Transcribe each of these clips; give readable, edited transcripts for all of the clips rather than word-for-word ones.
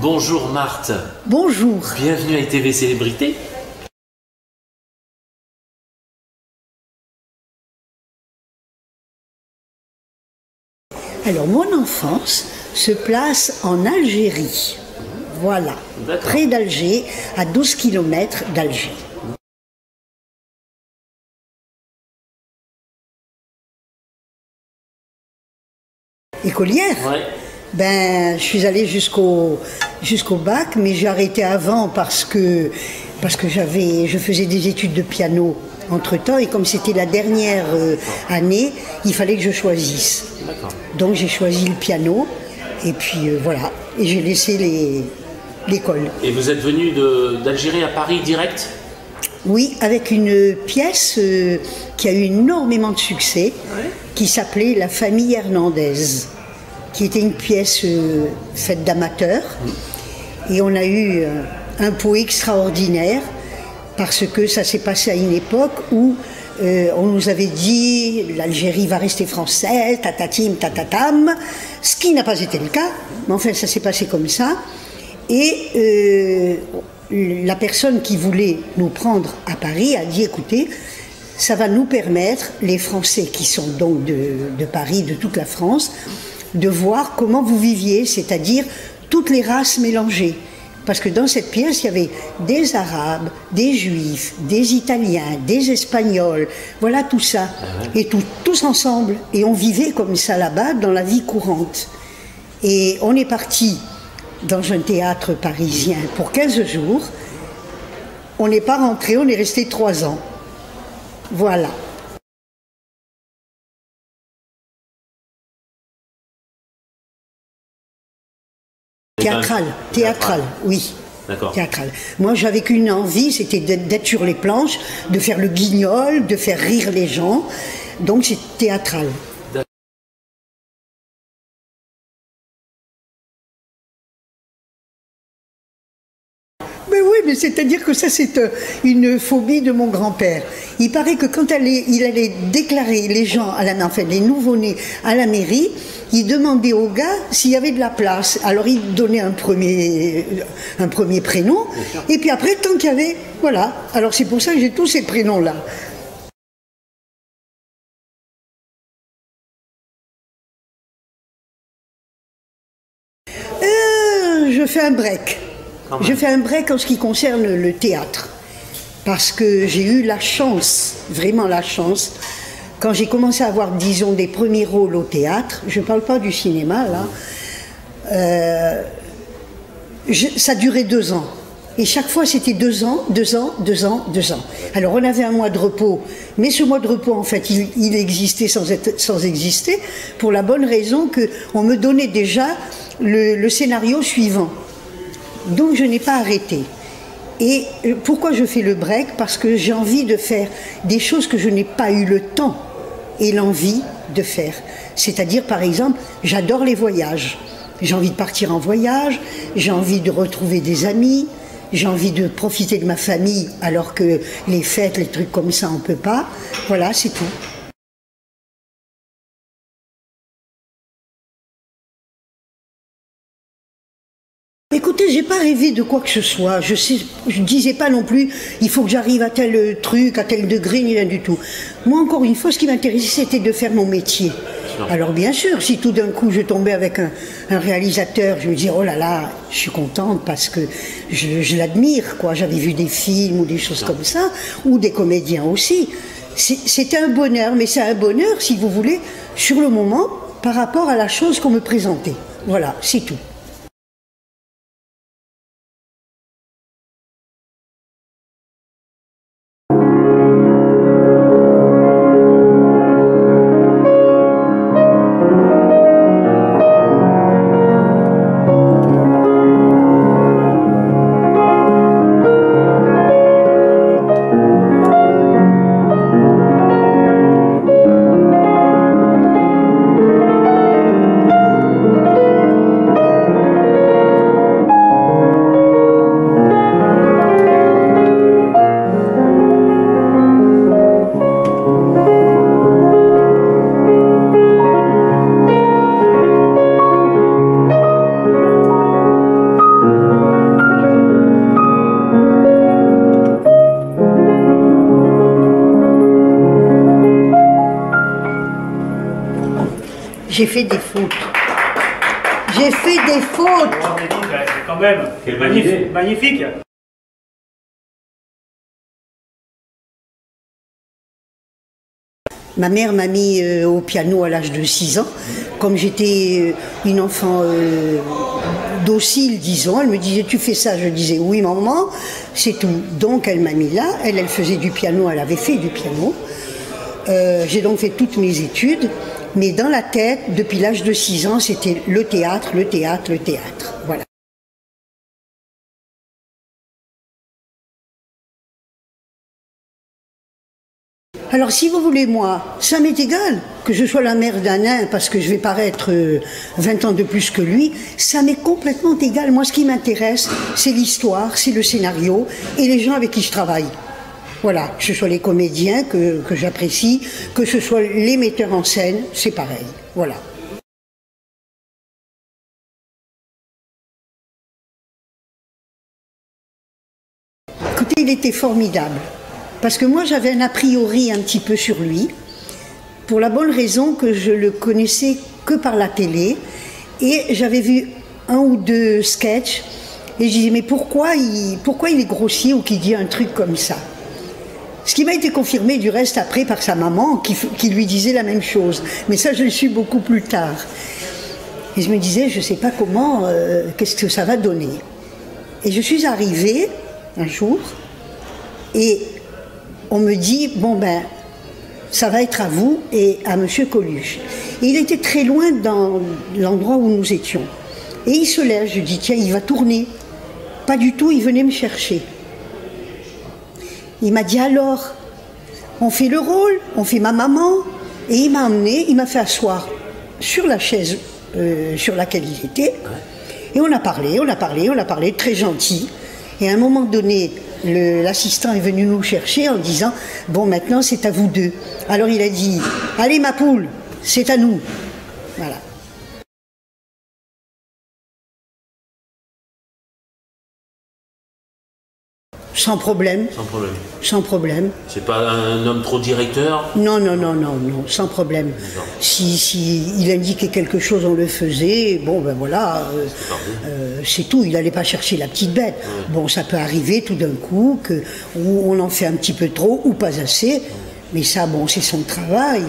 Bonjour Marthe. Bonjour. Bienvenue à ITV Célébrité. Alors, mon enfance se place en Algérie. Voilà, près d'Alger, à 12 km d'Alger. Écolière? Ouais. Ben, je suis allée jusqu'au bac, mais j'ai arrêté avant parce que je faisais des études de piano entre-temps, et comme c'était la dernière année, il fallait que je choisisse. Donc j'ai choisi le piano, et puis voilà, et j'ai laissé l'école. Et vous êtes venu d'Algérie à Paris direct? Oui, avec une pièce qui a eu énormément de succès, qui s'appelait La Famille Hernandez, qui était une pièce faite d'amateurs. Et on a eu un pot extraordinaire, parce que ça s'est passé à une époque où on nous avait dit l'Algérie va rester française, tatatim, tatatam, ce qui n'a pas été le cas, mais enfin ça s'est passé comme ça. Et la personne qui voulait nous prendre à Paris a dit, écoutez, ça va nous permettre, les Français qui sont donc de Paris, de toute la France, de voir comment vous viviez, c'est-à-dire toutes les races mélangées. Parce que dans cette pièce, il y avait des Arabes, des Juifs, des Italiens, des Espagnols, voilà tout ça. Et tous ensemble. Et on vivait comme ça là-bas, dans la vie courante. Et on est parti dans un théâtre parisien pour 15 jours. On n'est pas rentré, on est resté 3 ans. Voilà. Théâtral, oui. D'accord. Théâtral. Moi, j'avais qu'une envie, c'était d'être sur les planches, de faire le guignol, de faire rire les gens. Donc, c'est théâtral. Mais oui, mais c'est-à-dire que ça, c'est une phobie de mon grand-père. Il paraît que quand il allait déclarer les gens, enfin les nouveau-nés à la mairie, il demandait aux gars s'il y avait de la place. Alors il donnait un premier prénom, et puis après, tant qu'il y avait, voilà. Alors c'est pour ça que j'ai tous ces prénoms-là. Je fais un break. Je fais un break en ce qui concerne le théâtre. Parce que j'ai eu la chance, vraiment la chance, quand j'ai commencé à avoir, disons, des premiers rôles au théâtre, je ne parle pas du cinéma, là, ça durait 2 ans. Et chaque fois, c'était 2 ans, 2 ans, 2 ans, 2 ans. Alors, on avait un mois de repos, mais ce mois de repos, en fait, il existait sans exister, pour la bonne raison qu'on me donnait déjà le scénario suivant. Donc, je n'ai pas arrêté. Et pourquoi je fais le break? Parce que j'ai envie de faire des choses que je n'ai pas eu le temps et l'envie de faire. C'est-à-dire, par exemple, j'adore les voyages. J'ai envie de partir en voyage, j'ai envie de retrouver des amis, j'ai envie de profiter de ma famille alors que les fêtes, les trucs comme ça, on ne peut pas. Voilà, c'est tout. Écoutez, j'ai pas rêvé de quoi que ce soit. Je disais pas non plus, il faut que j'arrive à tel truc, à tel degré, ni rien du tout. Moi, encore une fois, ce qui m'intéressait, c'était de faire mon métier. Alors bien sûr, si tout d'un coup je tombais avec un réalisateur, je me disais, oh là là, je suis contente parce que je l'admire, quoi. J'avais vu des films ou des choses comme ça, ou des comédiens aussi. C'était un bonheur, mais c'est un bonheur, si vous voulez, sur le moment, par rapport à la chose qu'on me présentait. Voilà, c'est tout. J'ai fait des fautes. J'ai fait des fautes. Quand même, magnifique, magnifique. Ma mère m'a mis au piano à l'âge de 6 ans. Comme j'étais une enfant docile, disons, elle me disait tu fais ça, je disais oui maman, c'est tout. Donc elle m'a mis là, elle faisait du piano, elle avait fait du piano. J'ai donc fait toutes mes études, mais dans la tête, depuis l'âge de 6 ans, c'était le théâtre, le théâtre, le théâtre. Voilà. Alors si vous voulez, moi, ça m'est égal que je sois la mère d'un nain parce que je vais paraître 20 ans de plus que lui, ça m'est complètement égal. Moi, ce qui m'intéresse, c'est l'histoire, c'est le scénario et les gens avec qui je travaille. Voilà, que ce soit les comédiens que j'apprécie, que ce soit les metteurs en scène, c'est pareil. Voilà. Écoutez, il était formidable. Parce que moi, j'avais un a priori un petit peu sur lui, pour la bonne raison que je le connaissais que par la télé, et j'avais vu 1 ou 2 sketchs, et je disais, mais pourquoi il est grossier ou qu'il dit un truc comme ça? Ce qui m'a été confirmé du reste après par sa maman, qui lui disait la même chose. Mais ça, je le suis beaucoup plus tard. Et je me disais, je ne sais pas comment, qu'est-ce que ça va donner. Et je suis arrivée un jour, et on me dit, bon ben, ça va être à vous et à Monsieur Coluche. Et il était très loin dans l'endroit où nous étions. Et il se lève, je dis, tiens, il va tourner. Pas du tout, il venait me chercher. Il m'a dit, alors, on fait le rôle, on fait ma maman. Et il m'a emmené, il m'a fait asseoir sur la chaise sur laquelle il était. Et on a parlé, très gentil. Et à un moment donné, l'assistant est venu nous chercher en disant « Bon, maintenant, c'est à vous deux. » Alors il a dit « Allez, ma poule, c'est à nous. » Voilà. Sans problème. Sans problème. Sans problème. C'est pas un homme trop directeur? Non, non, non, non, non, sans problème. Si il indiquait quelque chose, on le faisait. Bon, ben voilà, c'est tout. Il n'allait pas chercher la petite bête. Ouais. Bon, ça peut arriver tout d'un coup qu'on en fait un petit peu trop ou pas assez. Mais ça, bon, c'est son travail.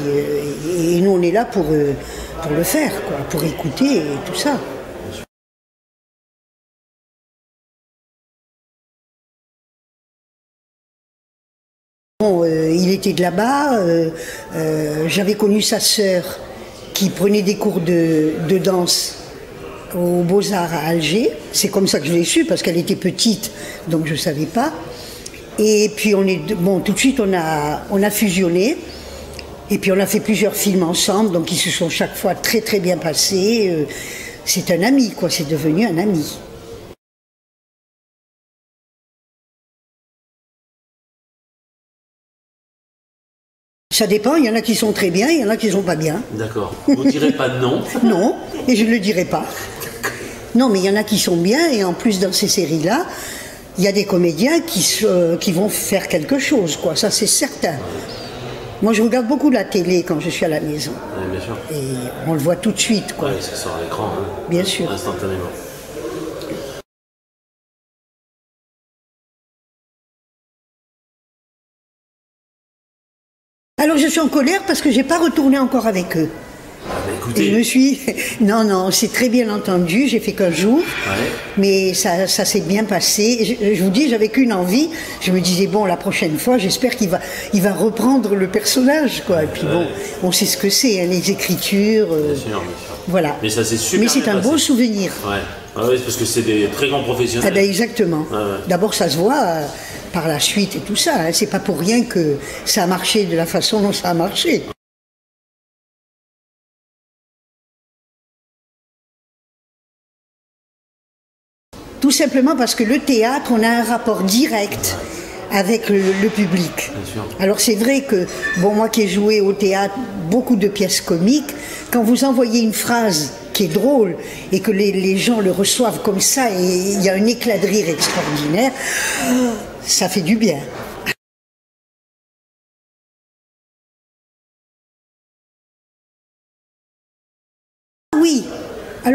Et nous, on est là pour le faire, quoi, pour écouter et tout ça. Bon, il était de là-bas, j'avais connu sa sœur qui prenait des cours de danse aux Beaux-Arts à Alger. C'est comme ça que je l'ai su, parce qu'elle était petite, donc je ne savais pas. Et puis tout de suite on a fusionné, et puis on a fait plusieurs films ensemble, donc ils se sont chaque fois très très bien passés. C'est un ami, quoi, c'est devenu un ami. Ça dépend, il y en a qui sont très bien, il y en a qui sont pas bien. D'accord. Vous ne direz pas non? Non, et je ne le dirai pas. Non, mais il y en a qui sont bien, et en plus dans ces séries-là, il y a des comédiens qui vont faire quelque chose, quoi, ça c'est certain. Moi je regarde beaucoup la télé quand je suis à la maison. Oui, bien sûr. Et on le voit tout de suite, quoi. Oui, ça sort à l'écran. Hein. Bien sûr. Instantanément. Alors je suis en colère parce que je n'ai pas retourné encore avec eux. Ah bah écoutez. Et je me suis... Non, non, c'est très bien entendu, j'ai fait qu'un jour, mais ça s'est bien passé. Je vous dis, j'avais qu'une envie, je me disais, bon, la prochaine fois, j'espère qu'il va reprendre le personnage, quoi. Et puis bon, on sait ce que c'est, hein, les écritures. Bien sûr, bien sûr. Voilà. Mais ça c'est super. Mais c'est un beau souvenir. Ouais. Ah oui, parce que c'est des très grands professionnels. Ah ben exactement. Ouais. D'abord, ça se voit par la suite et tout ça. Hein. C'est pas pour rien que ça a marché de la façon dont ça a marché. Tout simplement parce que le théâtre, on a un rapport direct avec le public. Alors c'est vrai que, bon, moi qui ai joué au théâtre beaucoup de pièces comiques, quand vous envoyez une phrase qui est drôle et que les gens le reçoivent comme ça et il y a un éclat de rire extraordinaire, ça fait du bien.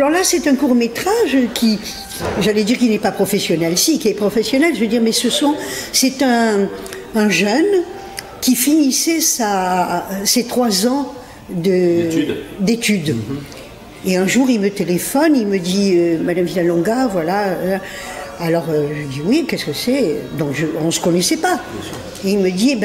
Alors là, c'est un court-métrage qui, j'allais dire qu'il n'est pas professionnel, si, qui est professionnel, je veux dire, mais c'est un jeune qui finissait ses 3 ans d'études. Et un jour, il me téléphone, il me dit Madame Villalonga, voilà. Alors, je dis oui, qu'est-ce que c'est? Donc, on ne se connaissait pas. Et il me dit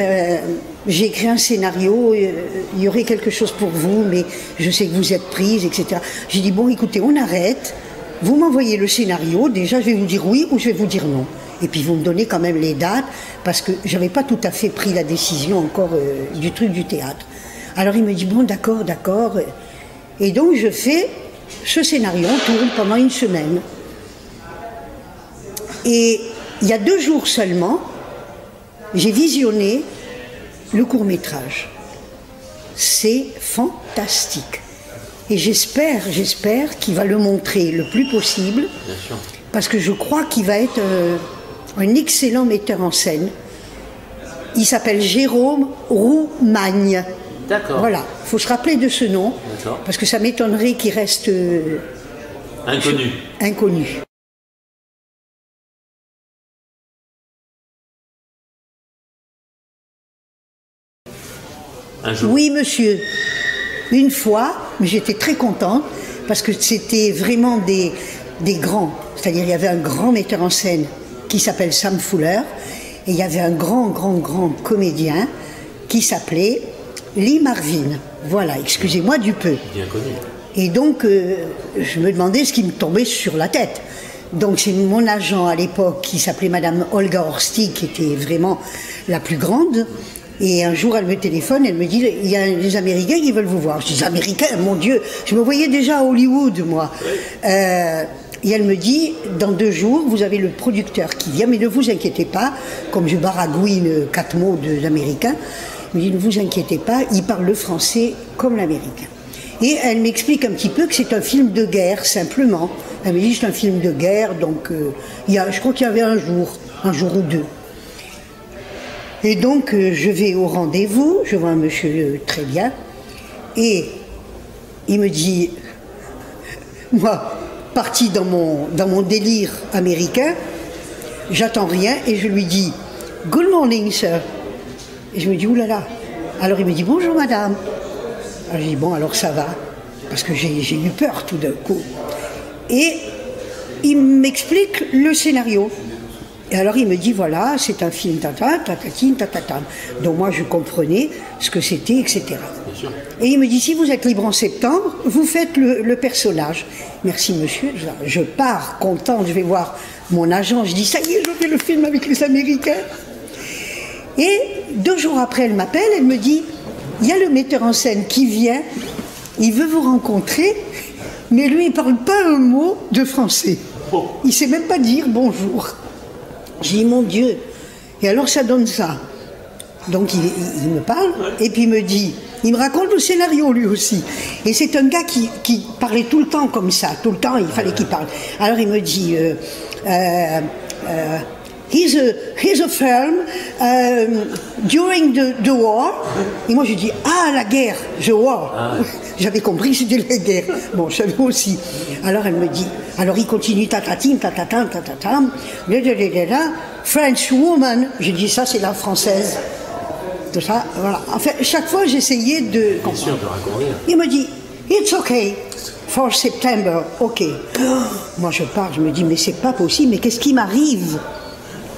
j'ai écrit un scénario, il y aurait quelque chose pour vous, mais je sais que vous êtes prise, etc. J'ai dit bon, écoutez, on arrête, vous m'envoyez le scénario, déjà, je vais vous dire oui ou je vais vous dire non. Et puis, vous me donnez quand même les dates, parce que je n'avais pas tout à fait pris la décision encore du truc du théâtre. Alors, il me dit bon, d'accord, d'accord. Et donc, je fais ce scénario, on tourne pendant une semaine. Et il y a 2 jours seulement, j'ai visionné le court-métrage. C'est fantastique. Et j'espère qu'il va le montrer le plus possible, parce que je crois qu'il va être un excellent metteur en scène. Il s'appelle Jérôme Roumagne. D'accord. Voilà, il faut se rappeler de ce nom, parce que ça m'étonnerait qu'il reste inconnu. Oui, monsieur. Une fois, mais j'étais très contente, parce que c'était vraiment des grands. C'est-à-dire, il y avait un grand metteur en scène qui s'appelle Sam Fuller, et il y avait un grand comédien qui s'appelait Lee Marvin. Voilà, excusez-moi du peu. Bien connu. Et donc, je me demandais ce qui me tombait sur la tête. Donc, c'est mon agent à l'époque qui s'appelait Madame Olga Horsti, qui était vraiment la plus grande. Et un jour, elle me téléphone, elle me dit « Il y a des Américains qui veulent vous voir ». Je dis « Américains, mon Dieu !» Je me voyais déjà à Hollywood, moi. Et elle me dit « Dans 2 jours, vous avez le producteur qui vient, mais ne vous inquiétez pas, comme je baragouine 4 mots d'américain, elle me dit « Ne vous inquiétez pas, il parle le français comme l'américain ». Et elle m'explique un petit peu que c'est un film de guerre, simplement. Elle me dit « C'est un film de guerre, donc je crois qu'il y avait un jour ou 2 ». Et donc, je vais au rendez-vous, je vois un monsieur très bien, et il me dit, moi, parti dans mon délire américain, j'attends rien, et je lui dis, « Good morning, sir ». Et je me dis, « oulala ». Alors il me dit, « Bonjour, madame ». Alors je dis, « Bon, alors ça va », parce que j'ai eu peur tout d'un coup. Et il m'explique le scénario. Et alors il me dit, voilà, c'est un film, tatatine, tatatam. Donc moi je comprenais ce que c'était, etc. Et il me dit, si vous êtes libre en septembre, vous faites le personnage. Merci monsieur, je pars contente, je vais voir mon agent, je dis, ça y est, je fais le film avec les Américains. Et 2 jours après, elle m'appelle, elle me dit, il y a le metteur en scène qui vient, il veut vous rencontrer, mais lui il ne parle pas un mot de français. Il ne sait même pas dire bonjour. J'ai dit, mon Dieu, et alors ça donne ça. Donc il me parle, et puis il me raconte le scénario lui aussi. Et c'est un gars qui parlait tout le temps comme ça, tout le temps, il fallait qu'il parle. Alors il me dit, here's a film during the war. Et moi je dis, ah, la guerre, the war. Ah. J'avais compris que c'était la guerre. Bon, je savais aussi. Alors elle me dit, alors il continue, tatatim, tatatam, tatatam, French woman. J'ai dit, ça c'est la française. Tout ça, voilà. Enfin, chaque fois j'essayais de comprendre. Bien sûr, de raccorder. Il me dit, it's okay. For September, ok. Moi je pars, je me dis, mais c'est pas possible, mais qu'est-ce qui m'arrive?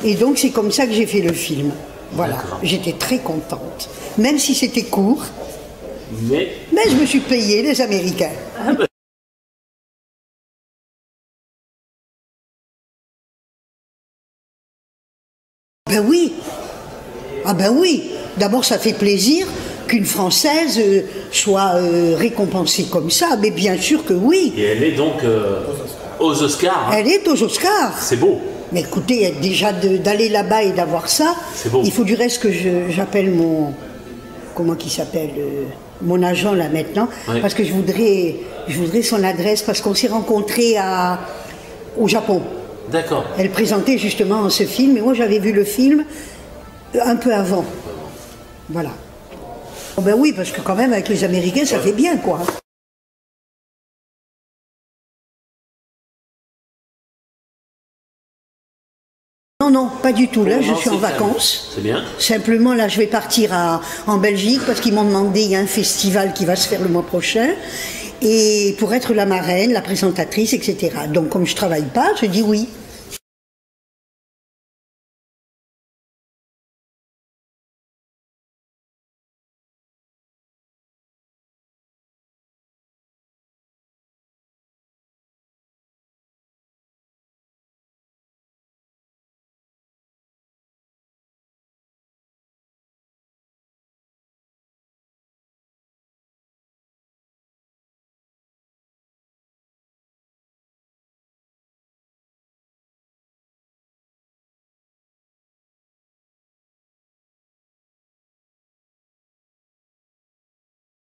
Et donc c'est comme ça que j'ai fait le film. Voilà, j'étais très contente. Même si c'était court, mais je me suis payé les Américains. Ah ben. Ben oui. Ah ben oui. D'abord ça fait plaisir qu'une Française soit récompensée comme ça, mais bien sûr que oui. Et elle est donc aux Oscars. Hein. Elle est aux Oscars. C'est beau. Mais écoutez, déjà d'aller là-bas et d'avoir ça, il faut du reste que j'appelle mon... Comment qu'il s'appelle mon agent là maintenant, oui. Parce que je voudrais son adresse, parce qu'on s'est rencontrés au Japon. D'accord. Elle présentait justement ce film, et moi j'avais vu le film un peu avant. Voilà. Ben oui, parce que quand même avec les Américains, ça fait bien quoi. Non, non, pas du tout. Là, Pour je suis en Nancy, vacances. C'est bien. Simplement, là, je vais partir en Belgique parce qu'ils m'ont demandé, il y a un festival qui va se faire le mois prochain. Et pour être la marraine, la présentatrice, etc. Donc, comme je ne travaille pas, je dis oui.